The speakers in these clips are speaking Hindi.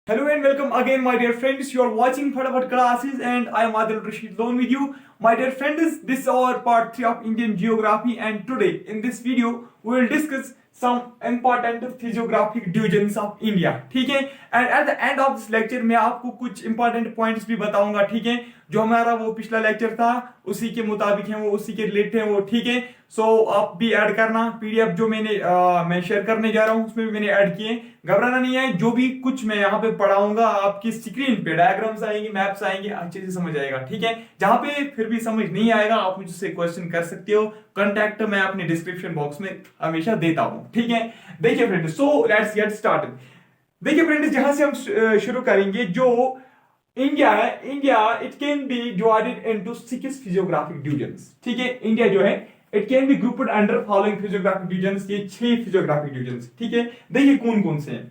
Hello and welcome again, my dear friends. You are watching Fatapat classes, and I am Adil Rashid along with you. My dear friends, this is our part 3 of Indian geography, and today in this video we will discuss some important physiographic divisions of India. ठीक है, and at the end of this lecture मैं आपको कुछ important points भी बताऊंगा. ठीक है, जो हमारा वो पिछला लेक्चर था उसी के मुताबिक है, वो उसी के रिलेटेड है वो. ठीक है, सो आप भी ऐड करना. पीडीएफ जो मैं शेयर करने जा रहा हूँ उसमें भी मैंने ऐड किए. घबराना नहीं है, जो भी कुछ मैं यहाँ पे पढ़ाऊंगा आपकी स्क्रीन पे डायग्राम्स आएंगे, मैप्स आएंगे, अच्छे से समझ आएगा. ठीक है, जहां पे फिर भी समझ नहीं आएगा आप मुझसे क्वेश्चन कर सकते हो. कॉन्टैक्ट मैं अपने डिस्क्रिप्शन बॉक्स में हमेशा देता हूं. ठीक है, देखिए friends, so let's get started. देखिए फ्रेंड्स, जहां से हम शुरू करेंगे, जो इंडिया है, India it can be divided into 6 physiographic divisions. ठीक है, इंडिया जो है it can be grouped under following physiographic divisions. ये 6 फिजियोग्राफिक डिविजन्स. ठीक है, देखिए कौन कौन से हैं.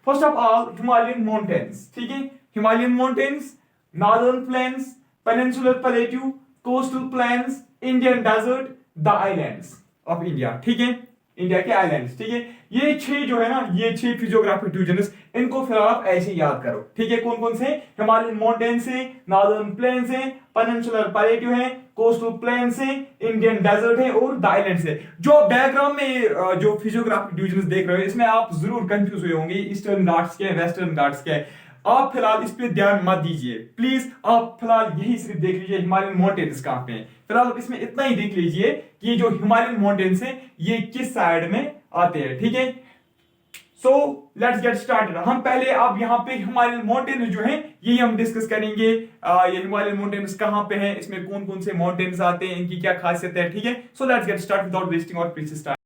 First of all Himalayan mountains. ठीक है, Himalayan mountains, northern plains, peninsular plateau, coastal plains, Indian desert, the islands of India. ठीक है, इंडिया के आइलैंड्स. ठीक है, ये 6 जो है ना, ये 6 फिजियोग्राफिक डिविजन्स, इनको फिर आप ऐसे याद करो. ठीक है, कौन कौन से? हिमालयन माउंटेन्स है, नॉर्दर्न प्लेन्स है, पेनिनसुलर प्लेट्यू है, कोस्टल प्लेन्स है, इंडियन डेजर्ट है और द आइलैंड्स है. जो डायग्राम में जो फिजियोग्राफिक डिविजन्स देख रहे हो, इसमें आप जरूर कंफ्यूज हुए होंगे, ईस्टर्न घाट्स के, वेस्टर्न घाट्स के. आप फिलहाल इस पे ध्यान मत दीजिए प्लीज. आप फिलहाल यही सिर्फ देख लीजिए हिमालयन माउंटेन्स कहां पे हैं. फिलहाल इसमें इतना ही देख लीजिए कि ये जो हिमालयन माउंटेन्स हैं ये किस साइड में आते हैं. ठीक है, सो लेट्स गेट स्टार्टेड. हम पहले अब यहाँ पे हिमालयन माउंटेन्स जो हैं यही हम डिस्कस करेंगे. ये हिमालयन माउंटेन्स कहाँ पे हैं, इसमें कौन कौन से माउंटेन्स आते हैं, इनकी क्या खासियत है. ठीक है, so let's get start without wasting और प्लीज स्टार्ट.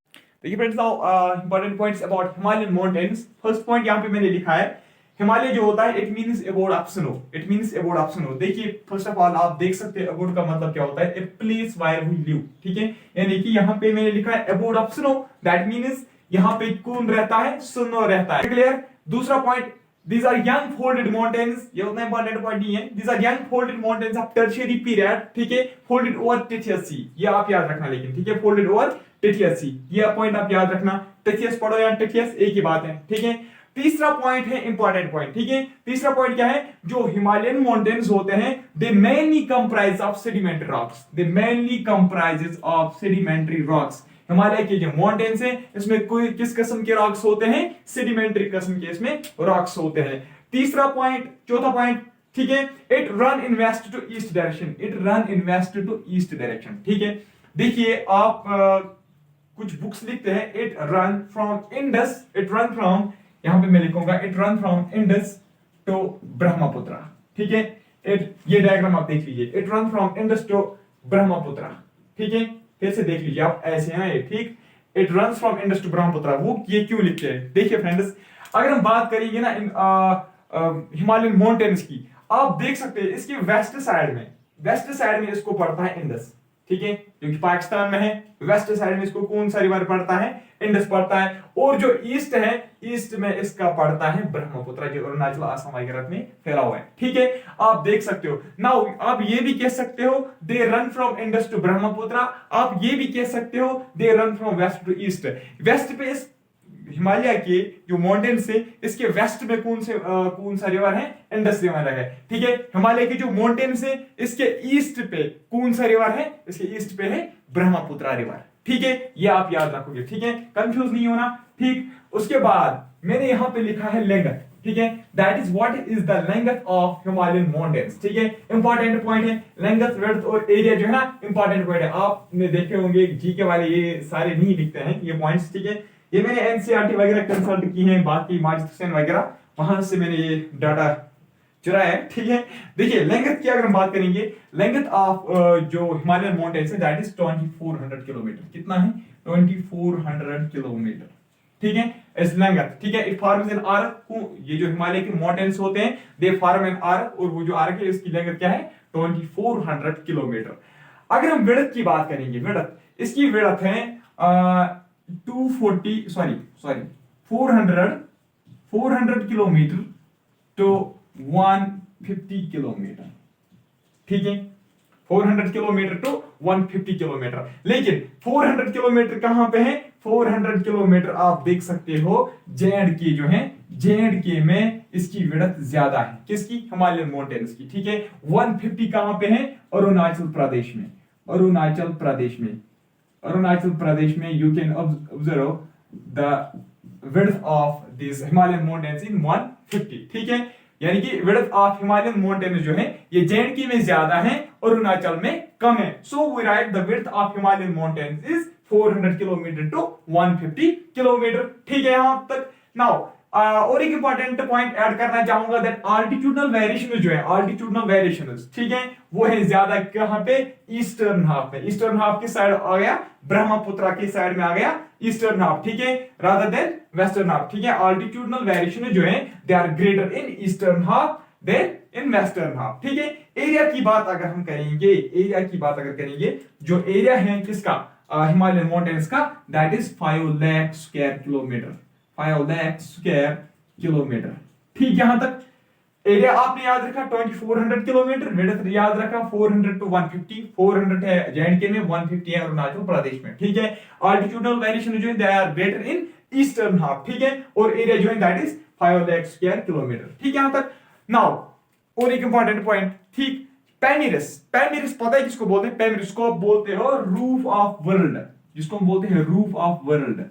देखिए friends, now important points about Himalayan mountains. First point यहाँ पे मैंने लिखा है, हिमालय जो होता है it means abode of snow. It means abode of snow. देखिए फर्स्ट ऑफ ऑल आप देख सकते हैं अबोर्ड का मतलब क्या होता है, a place where we live. ठीक है, यानी कि यहाँ पे मैंने लिखा है abode of snow, that means यहाँ पे कौन रहता है, स्नो रहता है. क्लियर. दूसरा point, these are young folded mountains. ये उतना इंपॉर्टेंट पॉइंट नहीं है. these are young folded mountains of tertiary period. ठीक है, folded over Tethys Sea. ये आप याद रखना लेकिन. ठीक है, folded over Tethys Sea, ये पॉइंट आप याद रखना. टेथियस पढ़ो या टेथियस एक ही बात है. ठीक है, तीसरा पॉइंट है इंपॉर्टेंट पॉइंट. ठीक है, तीसरा पॉइंट क्या है, जो हिमालयन माउंटेन्स होते हैं दे mainly comprise of sedimentary rocks. They mainly comprises of sedimentary rocks. Himalaya के जो माउंटेन्स हैं इसमें कोई किस किस्म के रॉक्स होते हैं, सेडिमेंट्री किस्म के इसमें रॉक्स होते हैं. तीसरा पॉइंट, चौथा पॉइंट. ठीक है, it run in west to east direction. It run in west to east direction. ठीक है, देखिए आप कुछ बुक्स लिखते हैं it run from Indus, it run from, यहां पे मैं लिखूंगा it run from Indus to Brahmaputra. ठीक है, ये डायग्राम आप देख लीजिए, it run from Indus to Brahmaputra. ठीक है, फिर से देख लीजिए आप, ऐसे हैं ये. ठीक, it run from Indus to Brahmaputra. वो ये क्यों लिखते हैं, देखिए फ्रेंड्स, अगर हम बात करेंगे ना हिमालयन माउंटेन्स की, आप देख सकते हैं इसके वेस्ट साइड में इसको पड़ता है इंडस. ठीक है, क्योंकि पाकिस्तान में है, वेस्ट साइड में इसको कौन सा रिवर पड़ता है, इंडस पड़ता है. और जो ईस्ट है, ईस्ट में इसका पड़ता है ब्रह्मपुत्र, जो अरुणाचल असम वगैरह में फैला हुआ है. ठीक है, आप देख सकते हो. नाउ आप ये भी कह सकते हो they run from Indus to Brahmaputra. आप ये भी कह सकते हो they run from west to east. West पे इस हिमालय के जो माउंटेन्स है इसके वेस्ट में कौन सा रिवर है, इंडस रिवर है. ठीक है, हिमालय के जो माउंटेन्स है इसके ईस्ट पे कौन सा रिवर है, इसके ईस्ट पे है ब्रह्मपुत्र रिवर. ठीक है, ये आप याद रखोगे. ठीक है, कंफ्यूज नहीं होना. ठीक, उसके बाद मैंने यहां पे लिखा है लेंथ. ठीक है, that is what is the length of Himalayan mountains. ठीक है, इंपॉर्टेंट पॉइंट है. लेंथ, विड्थ और एरिया जो है ना इंपॉर्टेंट पॉइंट है. आपने देखे होंगे जीके वाले ये सारे नहीं लिखते हैं ये पॉइंट्स. ठीक है, ये मैंने एनसीईआरटी वगैरह कंसल्ट की है, बाकी माजिद हुसैन वगैरह, वहां से मैंने ये डाटा चुराया है. ठीक है, देखिए लेंथ की अगर हम बात करेंगे, लेंथ ऑफ जो हिमालयन माउंटेन्स है दैट इज 2400 किलोमीटर. कितना है, 2400 किलोमीटर. ठीक है, इस लेंथ. ठीक है, इट फॉर्म्स एन आर्क. ये जो हिमालय के माउंटेन्स होते हैं दे फॉर्म एन आर्क, और वो जो आर्क है इसकी लेंथ क्या है, 2400 किलोमीटर. अगर हम विड्थ की बात करेंगे, विड्थ, इसकी विड्थ है 400 किलोमीटर टू 150 किलोमीटर. ठीक है, 400 किलोमीटर टू 150 किलोमीटर। लेकिन 400 किलोमीटर कहां पे है? 400 किलोमीटर आप देख सकते हो J&K जो है, J&K में इसकी विड्थ ज्यादा है। किसकी? हिमालयन माउंटेन्स की। ठीक है, 150 कहां पे है? अरुणाचल प्रदेश में। अरुणाचल प्रदेश में, अरुणाचल प्रदेश में you can observe the width of this Himalayan mountains in 150। ठीक है, यानी कि विड्थ ऑफ हिमालयन माउंटेन्स जो है ये J&K में ज्यादा है, अरुणाचल में कम है। So we write the width of Himalayan mountains is 400 kilometre to 150 kilometre. ठीक है, यहां तक। नाउ और एक इंपॉर्टेंट पॉइंट ऐड करना चाहूंगा दैट आल्टीट्यूडनल वेरिएशन जो है, आल्टीट्यूडनल वेरिएशंस, ठीक है, वो है ज्यादा कहां पे? ईस्टर्न हाफ में। ईस्टर्न हाफ की साइड आ गया, ब्रह्मपुत्र की साइड में आ गया ईस्टर्न हाफ। ठीक है, रादर देन वेस्टर्न हाफ। ठीक है, आल्टीट्यूडनल वेरिएशन जो है they are greater in eastern half than in western half. ठीक है, एरिया की बात अगर हम करेंगे, एरिया की बात अगर करेंगे, जो एरिया है किसका? हिमालयन माउंटेन्स का, that is 5 lakh square kilometre. 5 lakh square kilometre. ठीक, यहां तक एरिया आपने याद रखा 2400 किलोमीटर, विड्थ याद रखा 400 टू 150। 400 है J&K में, 150 है अरुणाचल प्रदेश में। ठीक है, आल्टीट्यूडनल वेरिएशन जो है they are greater in eastern half. ठीक है, और एरिया जो है that is 5 lakh square kilometre. ठीक है, यहां तक। नाउ और एक इंपॉर्टेंट पॉइंट, ठीक, पैमिरस। पैमिरस पता है किसको बोलते हैं? पैमिरस को बोलते हो रूफ ऑफ वर्ल्ड, जिसको हम बोलते हैं roof of world,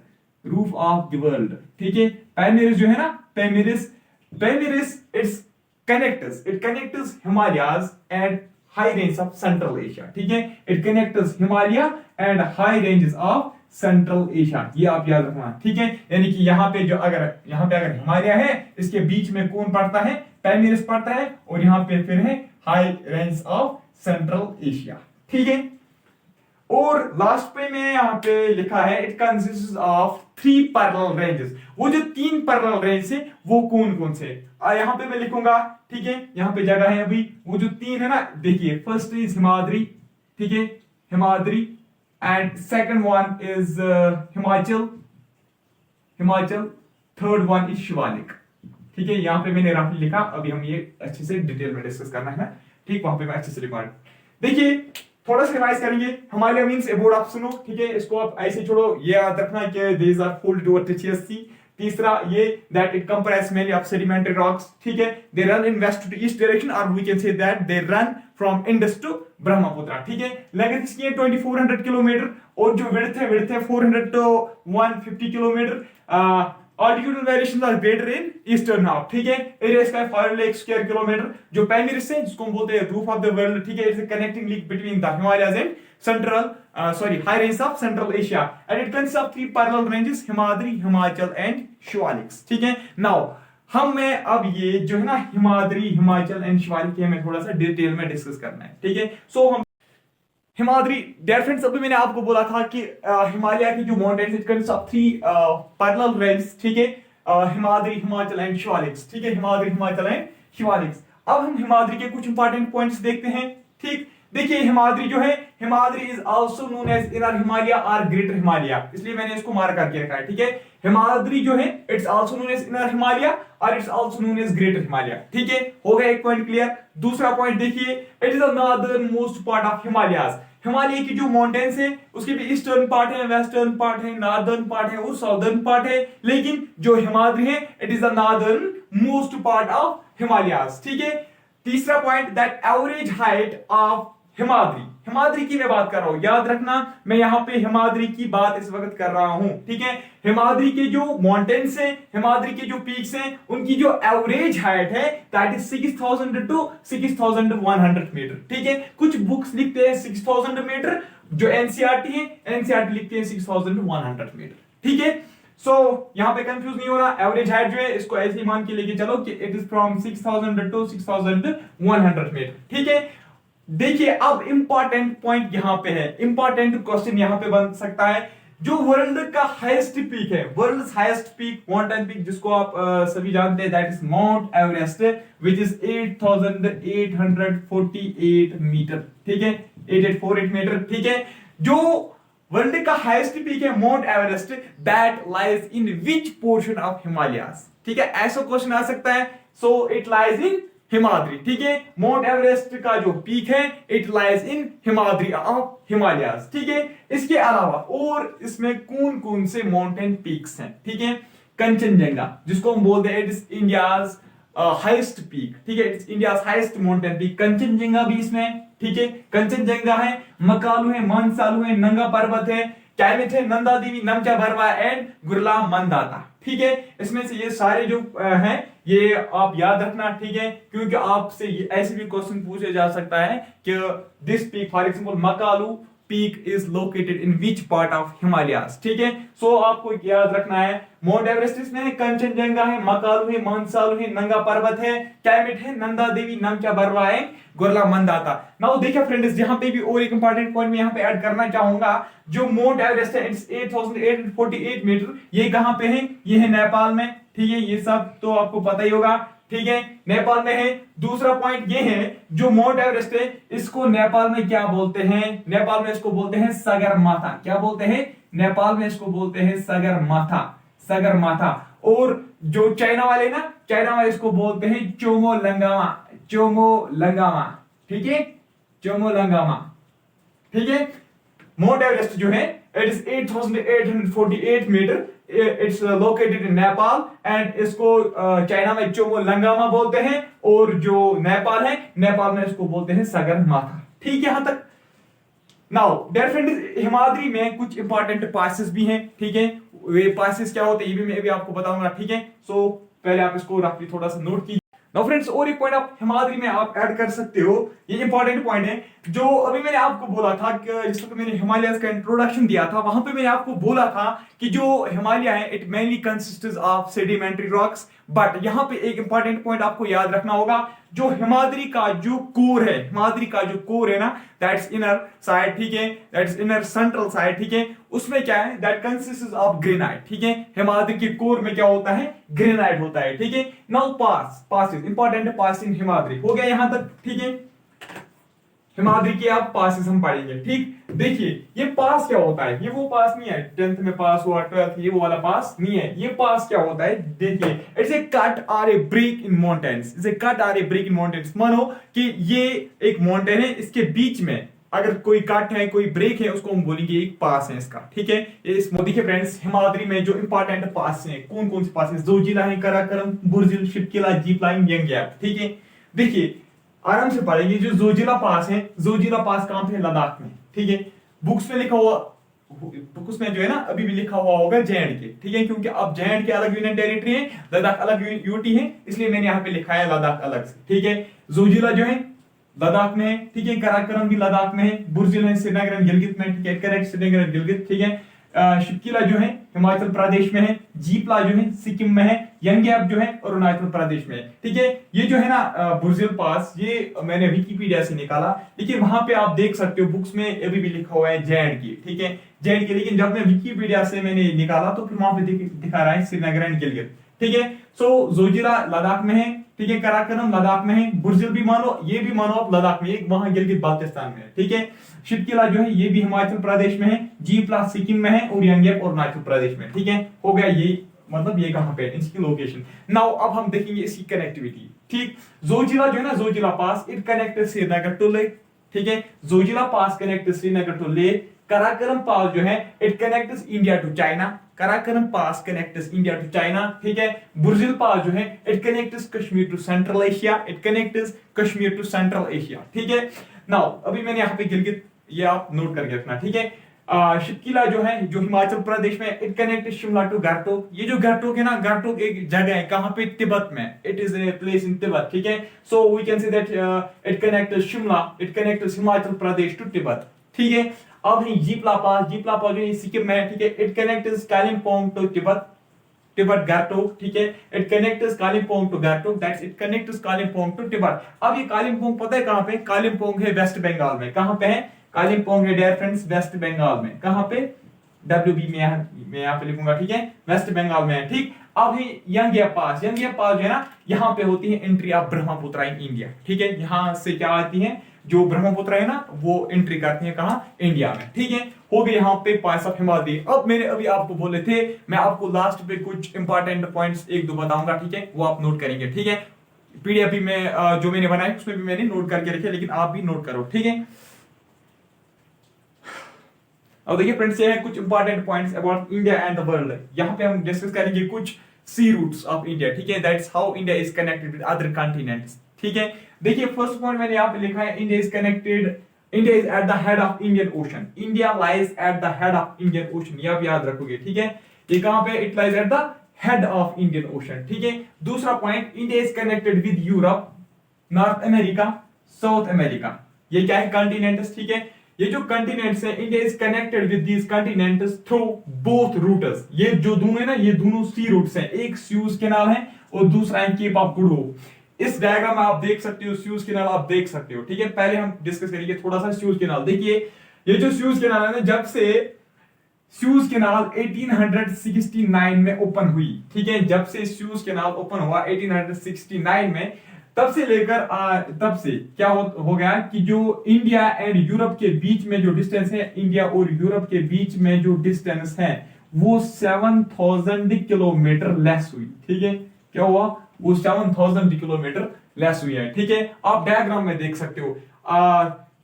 roof of the world. ठीक है, पैमिरस जो है ना, पैमिरस it's connects Himalayas and high ranges of Central Asia। ठीक है, it connects Himalaya and high ranges of Central Asia। ये आप याद रखना। ठीक है, यानी कि यहाँ पे अगर हिमालय है, इसके बीच में कौन पड़ता है? पैमिरस पड़ता है, और यहाँ पे फिर है high range of central Asia. ठीक है, और लास्ट पे में यहाँ पे लिखा है it consist of 3 parallel ranges. वो जो 3 पैरेलल रेंज है वो कौन कौन से? यहाँ पे मैं लिखूंगा। ठीक है, यहाँ पे जगह है अभी, वो जो 3 है ना, देखिए, फर्स्ट इज हिमाद्री। ठीक है, Himadri, and second one is Himachal, third one is Shivalik. ठीक है, यहाँ पे मैंने रफली लिखा, अभी हम ये अच्छे से डिटेल में डिस्कस करना है ना। ठीक, वहां पे मैं अच्छे से लिखा। देखिए, थोड़ा सा रिवाइज करेंगे। हिमालय मींस अबोर्ड आप सुनो। ठीक है, इसको आप ऐसे छोड़ो, ये याद रखना कि these are full to touches sea। तीसरा ये that it comprises mainly of sedimentary rocks। ठीक है, they run in west to east direction, or we can say that they run from Indus to Brahmaputra. ठीक है, लेंथ इसकी है 2400 किलोमीटर, और जो विड्थ है 400 to 150 kilometre. Altitudinal variations are greater in eastern half। ठीक है, एरिया इसका 5 लाख स्क्वायर किलोमीटर। जो पैमिरस है, जिसको हम बोलते हैं रूफ ऑफ द वर्ल्ड, ठीक है, it's a connecting link between the Himalayas and high range of central Asia, and it consist of 3 parallel ranges, Himadri, Himachal and Shivalik. ठीक है, नाउ मैं अब ये जो है ना हिमाद्री, हिमाचल एंड शिवालिक, हमें थोड़ा सा डिटेल में डिस्कस करना है। ठीक है, सो हम हिमाद्री, डियर फ्रेंड्स, अभी मैंने आपको बोला था कि हिमालय की जो mountains it consist of 3 parallel ranges. ठीक है, हिमाद्री, हिमाचल एंड शिवालिक। ठीक है, हिमाद्री, हिमाचल एंड शिवालिक। अब हम हिमाद्री के कुछ इंपॉर्टेंट पॉइंट्स देखते हैं। ठीक, देखिए, हिमाद्री जो है, Himadri is also known as inner Himalaya और ग्रेटर हिमालय, इसलिए मैंने इसको मार्क करके रखा है। ठीक है, हिमाद्री जो है it's also known as inner Himalaya और it's also known as greater Himalaya. ठीक है, हो गया एक पॉइंट क्लियर। दूसरा पॉइंट देखिए, it is the northern most part of Himalayas. Himalaya की जो माउंटेन्स है उसके भी ईस्टर्न पार्ट है, वेस्टर्न पार्ट है, नॉर्दर्न पार्ट है और साउदर्न पार्ट है, लेकिन जो हिमाद्री है it is the northern most part of Himalayas. ठीक है, तीसरा point that average height of Himadri, Himadri की मैं बात कर रहा हूं, याद रखना, मैं यहां पे हिमाद्री की बात इस वक्त कर रहा हूं। ठीक है, हिमाद्री के जो माउंटेन्स हैं, हिमाद्री के जो पीक्स हैं, उनकी जो एवरेज हाइट है दैट इज 6000 टू 6100 मीटर। ठीक है, कुछ बुक्स लिखते हैं 6000 मीटर, जो एनसीईआरटी है, एनसीईआरटी लिखते हैं 6100 मीटर। ठीक है, सो यहां पे कंफ्यूज नहीं होना। एवरेज हाइट जो है इसको ऐसे ही मान के लेके चलो कि it is from 6000 to 6100 metre. ठीक है, देखिए, अब इंपॉर्टेंट पॉइंट यहां पे है, इंपॉर्टेंट क्वेश्चन यहां पे बन सकता है, जो वर्ल्ड का हाईएस्ट पीक है, world highest peak, mountain peak, जिसको आप सभी जानते हैं, that is Mount Everest, which is 8848 metre. ठीक है, 8848 मीटर। ठीक है, जो वर्ल्ड का हाईएस्ट पीक है Mount Everest, that lies in which portion of Himalayas. ठीक है, ऐसा क्वेश्चन आ सकता है। So it lies in Himadri, ठीक है। माउंट एवरेस्ट का जो पीक है it lies in Himadri of Himalayas, ठीक है। इसके अलावा और इसमें कौन कौन से माउंटेन पीक्स हैं, ठीक है। कंचनजंगा जिसको हम बोलते हैं it is India's highest peak, ठीक है, it is India's highest mountain peak. Kanchenjunga भी इसमें, ठीक है। कंचनजंगा है, मकालू है, मानसालू है, नंगा पर्वत है, कैमिट है, नंदा देवी, नमचा बरवा एंड गुरला मंदाता, ठीक है। इसमें से ये सारे जो हैं ये आप याद रखना, ठीक है, क्योंकि आपसे ऐसे भी क्वेश्चन पूछे जा सकता है कि this peak for example Makalu peak is located in which part of Himalayas, ठीक है। सो आपको याद रखना है माउंट एवरेस्ट इसमें है, कंचनजंगा है, मकालू है, मानसालू है, नंगा पर्वत है, कैमिट है, नंदा देवी, नमचा बरवा है, गुरला मंदाता। नाउ देखिए फ्रेंड्स, यहाँ पे भी और एक इंपॉर्टेंट पॉइंट मैं यहाँ पे ऐड करना चाहूंगा। जो माउंट एवरेस्ट है इट्स 8848 मीटर, ये कहाँ पे है? ये है नेपाल में, ठीक है। ये सब तो आपको पता ही होगा, ठीक है, नेपाल में है। दूसरा पॉइंट ये है जो माउंट एवरेस्ट है इसको नेपाल में क्या बोलते हैं? नेपाल में इसको बोलते हैं सगरमाथा। क्या बोलते हैं? नेपाल में इसको बोलते हैं सगरमाथा, सगरमाथा। और जो चाइना वाले ना, चाइना वाले इसको बोलते हैं चोमोलंगामा, चोमोलंगामा, ठीक है, चोमोलंगामा, ठीक है। माउंट एवरेस्ट जो है it is 8848 metre, it's located in Nepal and इसको चाइना में चोमोलंगामा बोलते हैं और जो नेपाल है, नेपाल में इसको बोलते हैं सगरमाथा, ठीक है। यहां तक। नाउ डियर फ्रेंड्स, हिमाद्री में कुछ इंपॉर्टेंट पासेस भी हैं, ठीक है। वे पासेस क्या होते हैं ये भी मैं अभी आपको बताऊंगा, ठीक है। सो पहले आप इसको रफली थोड़ा सा नोट कीजिए। नाउ फ्रेंड्स, और एक पॉइंट आप हिमाद्री में आप ऐड कर सकते हो, ये इंपॉर्टेंट पॉइंट है। जो अभी मैंने आपको बोला था कि जिस वक्त मैंने हिमालयस का इंट्रोडक्शन दिया था, वहां पे मैंने आपको बोला था कि जो हिमालय है it mainly consists of sedimentary rocks. But यहाँ पे एक इंपॉर्टेंट पॉइंट आपको याद रखना होगा, जो हिमाद्री का जो कोर है, हिमाद्री का जो कोर है ना, दैट्स इनर साइड, ठीक है, दैट्स इनर सेंट्रल साइड, ठीक है, उसमें क्या है? दैट कंसिस्ट्स ऑफ ग्रेनाइट, ठीक है। हिमाद्री के कोर में क्या होता है? ग्रेनाइट होता है, ठीक है। नाउ पासेस इंपॉर्टेंट पास इन हिमाद्री हो गया यहां तक, ठीक है। हिमाद्री के आप पासेस हम पढ़ेंगे, ठीक। देखिए ये पास क्या होता है? ये वो पास नहीं है 10th में पास हुआ, 12th, ये वो वाला पास नहीं है। ये पास क्या होता है? देखिए it's a cut or a break in mountains, it's a cut or a break in mountains. मानो कि ये एक माउंटेन है, इसके बीच में अगर कोई कट है, कोई ब्रेक है, उसको हम बोलेंगे एक पास है इसका, ठीक है। देखिए फ्रेंड्स, हिमाद्री में जो इंपॉर्टेंट पास हैं, कौन कौन से पास हैं? जोजिला है, कराकरम, बुर्जिल, शिपकिला, जीपलाइन, यंगयाप, ठीक है। देखिए आराम से पढ़ेंगे। जो जोजिला पास है, जोजिला पास कहां पे है? लद्दाख में, ठीक है। बुक्स में लिखा हुआ, बुक्स में जो है ना अभी भी लिखा हुआ होगा JNK, ठीक है, क्योंकि अब JNK अलग यूनियन टेरिटरी है, लद्दाख अलग यूटी है, इसलिए मैंने यहाँ पे लिखा है लद्दाख अलग से, ठीक है। जोजिला जो है लद्दाख में है, ठीक है। कराकरम भी लद्दाख में है, बुर्जिल है श्रीनगर एंड गिलगित में, ठीक है, करेक्ट, श्रीनगर एंड गिलगित, ठीक है। शिपकिला जो है हिमाचल प्रदेश में है, जीपला जो है सिक्किम में है, यंगयाप जो है अरुणाचल प्रदेश में है, ठीक है। ये जो है ना बुर्जिल पास, ये मैंने विकिपीडिया से निकाला, लेकिन वहां पे आप देख सकते हो बुक्स में अभी भी लिखा हुआ है JNK, ठीक है, JNK। लेकिन जब मैं विकिपीडिया से मैंने निकाला तो फिर वहां पे दिखा रहा है श्रीनगर एंड गिलगित, ठीक है। सो जोजिला लद्दाख में है, ठीक है, कराकरम लद्दाख में है, बुर्जिल भी मानो, ये भी मानो आप लद्दाख में, एक वहां गिलगित बाल्टिस्तान में है, ठीक है। शिपकिला जो है ये भी हिमाचल प्रदेश में है, जीपला सिक्किम में है और यंगयाप अरुणाचल प्रदेश में, ठीक है। हो गया ये, मतलब ये कहां पे है, इसकी लोकेशन। नाउ अब हम देखेंगे इसकी कनेक्टिविटी, ठीक। जोजिला जो है ना, Zojila pass it connects Srinagar to Leh, ठीक है। Zojila pass connects Srinagar to Leh. Karakoram pass जो है it connects India to China, Karakoram pass connects India to China, ठीक है। बुर्जिल पास जो है it connects Kashmir to central Asia, it connects Kashmir to central Asia, ठीक है। नाउ अभी मैंने यहाँ पे गिलगित, ये आप नोट करके रखना, ठीक है। शिपकिला जो है जो हिमाचल प्रदेश में, इट कनेक्ट शिमला टू गरटोक। ये जो गरटोक है ना, गरटोक एक जगह है, कहां पे? तिब्बत में, it is a place in Tibet, ठीक है। So we can say that it connect Shimla, it connect Himachal Pradesh to Tibet, ठीक है। अब है जीपला पास, जीपला पास जो है सिक्किम में है, ठीक है, it connects Kalimpong to Tibet, Tibet Gartok, ठीक है, it connects Kalimpong to Gartok, that's it connects Kalimpong to Tibet. अब ये कालिम्पोंग पता है कहां पे? कालिम्पोंग है वेस्ट बंगाल में। कहां पे है? कालिम्पोंग है डियर फ्रेंड्स वेस्ट बंगाल में। कहां पे? WB में यहाँ पे लिखूंगा, ठीक है, वेस्ट बंगाल में है, ठीक। अब है यंगयाप पास, यंगयाप पास जो है ना, यहाँ पे होती है entry of Brahmaputra in India, ठीक है। यहाँ से क्या आती है, जो ब्रह्मपुत्र है ना, वो एंट्री करती है कहां? इंडिया में, ठीक है। हो गए यहाँ पे पास ऑफ हिमाद्री। अब मैंने अभी आपको बोले थे मैं आपको लास्ट पे कुछ इंपॉर्टेंट पॉइंट्स एक दो बताऊंगा, ठीक है, वो आप नोट करेंगे, ठीक है। पीडीएफ भी में जो मैंने बनाई उसमें भी मैंने नोट करके रखे, लेकिन आप भी नोट करो, ठीक है। अब देखिए फ्रेंड्स, ये है कुछ important points about India and the world. यहाँ पे हम डिस्कस करेंगे कुछ सी रूट्स ऑफ इंडिया, ठीक है। That's how India is connected with other continents, ठीक है। देखिए फर्स्ट पॉइंट मैंने यहाँ पे लिखा है, India is connected, India is at the head of Indian ocean. India lies at the head of Indian ocean, ये आप याद रखोगे, ठीक है। ये कहां पे, it lies at the head of Indian ocean, ठीक है। दूसरा point, India is connected with Europe, North America, south America. ये क्या है, कॉन्टिनेंट्स, ठीक है। ये जो कॉन्टिनेंट्स है, India is connected with these continents through both routes. ये जो दोनों है ना, ये दोनों सी रूट्स हैं, एक स्यूज कैनाल है और दूसरा है केप ऑफ गुड होप। इस डायग्राम में आप देख सकते हो स्यूज कैनाल, आप देख सकते हो, ठीक है। पहले हम डिस्कस करेंगे थोड़ा सा स्यूज कैनाल। देखिए ये जो स्यूज कैनाल है ना, जब से स्यूज कैनाल 1869 में ओपन हुई, ठीक है, जब से स्यूज कैनाल ओपन हुआ 1869 में, तब से लेकर तब से क्या हो गया कि जो इंडिया एंड यूरोप के बीच में जो डिस्टेंस है, इंडिया और यूरोप के बीच में जो डिस्टेंस है वो 7000 किलोमीटर लेस हुई, ठीक है। क्या हुआ, वो 7000 किलोमीटर लेस हुई है, ठीक है। आप डायग्राम में देख सकते हो,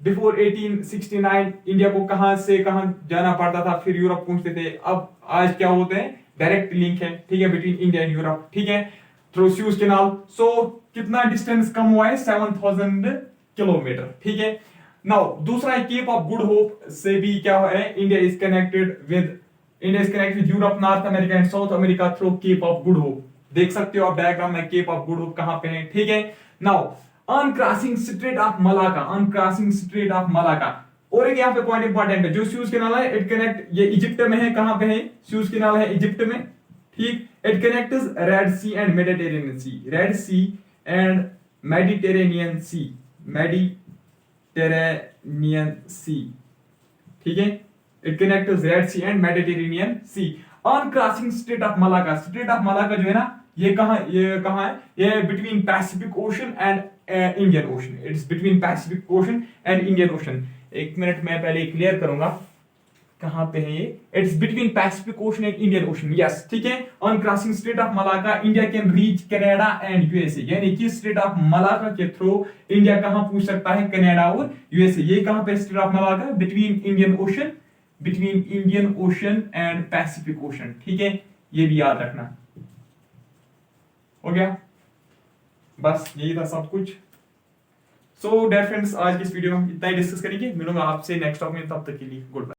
बिफोर 1869 इंडिया को कहां से कहां जाना पड़ता था, फिर यूरोप पहुंचते थे। अब आज क्या होते हैं, डायरेक्ट लिंक है, ठीक है, बिटवीन इंडिया एंड यूरोप, ठीक है, थ्रू स्यूज कैनाल। सो कितना डिस्टेंस कम हुआ है, 7000 किलोमीटर, ठीक है। नाउ दूसरा है केप ऑफ गुड होप से भी क्या है, India is connected with Europe, North America and South America through Cape of Good Hope. देख सकते हो आप डायग्राम में केप ऑफ गुड होप कहां पे है, ठीक है। Now on crossing Strait of Malacca, on crossing Strait of Malacca. और एक यहाँ पे पॉइंट इंपॉर्टेंट है, जो स्यूज कैनाल है इट कनेक्ट, ये इजिप्ट में है, कहां पे है, स्यूज कैनाल है इजिप्ट में, ठीक। It connects Red Sea and Mediterranean Sea, Red Sea and Mediterranean Sea, Mediterranean Sea, ठीक है। It connects Red Sea and Mediterranean Sea on crossing Strait of Malacca. Strait of Malacca जो है ना, ये कहां है, ये between Pacific Ocean and Indian Ocean. It's between Pacific Ocean and Indian Ocean. एक मिनट मैं पहले क्लियर करूंगा कहां पे है ये, it's between Pacific Ocean and Indian ocean, yes, ठीक है। On crossing Strait of Malacca India can reach Canada and USA, यानी कि स्ट्रेट ऑफ मलाका के थ्रू इंडिया कहां पहुंच सकता है, कनाडा और यूएसए। ये कहां पे straight of Malacca, between Indian ocean and Pacific ocean, ठीक है। ये भी याद रखना, हो गया, बस यही था सब कुछ। सो डियर फ्रेंड्स, आज की इस वीडियो में इतना ही डिस्कस करेंगे। मिलूंगा आपसे नेक्स्ट टॉपिक में, तब तक के लिए गुड बाय।